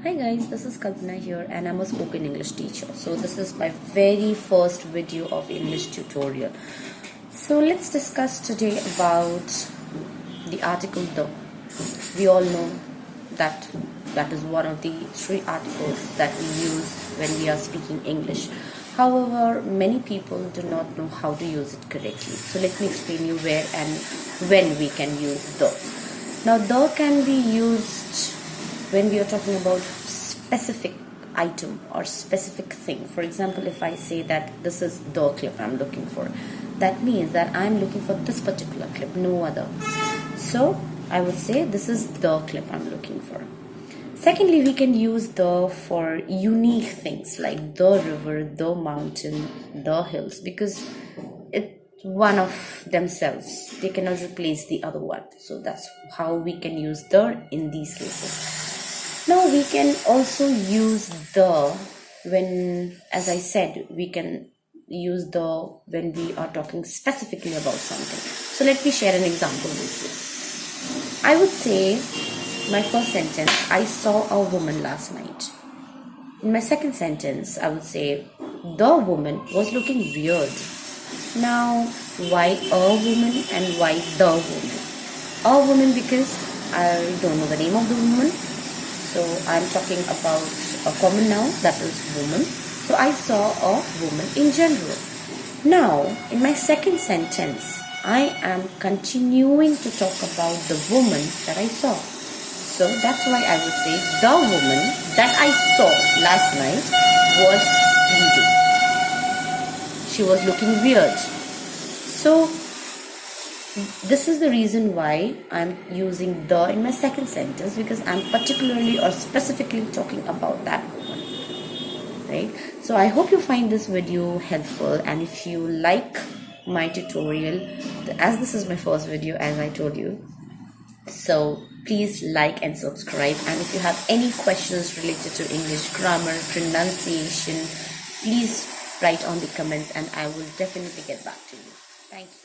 Hi guys, this is Kalpana here and I'm a spoken English teacher. So this is my very first video of English tutorial. So let's discuss today about the article the. We all know that is one of the three articles that we use when we are speaking English. However, many people do not know how to use it correctly. So let me explain you where and when we can use the. Now the can be used when we are talking about specific item or specific thing. For example, if I say that this is the clip I'm looking for, that means that I'm looking for this particular clip, no other. So I would say this is the clip I'm looking for. Secondly, we can use the for unique things like the river, the mountain, the hills, because it's one of themselves. They cannot replace the other one. So that's how we can use the in these cases. Now we can also use the when, as I said, we can use the when we are talking specifically about something. So let me share an example with you. I would say my first sentence, I saw a woman last night. In my second sentence, I would say the woman was looking weird. Now, why a woman and why the woman? A woman because I don't know the name of the woman. So I'm talking about a common noun, that is woman. So I saw a woman in general. Now, in my second sentence, I am continuing to talk about the woman that I saw. So that's why I would say the woman that I saw last night was bleeding. She was looking weird. So this is the reason why I'm using the in my second sentence, because I'm particularly or specifically talking about that woman, right? So I hope you find this video helpful, and if you like my tutorial, as this is my first video, as I told you, so please like and subscribe. And if you have any questions related to English grammar, pronunciation, please write on the comments and I will definitely get back to you. Thank you.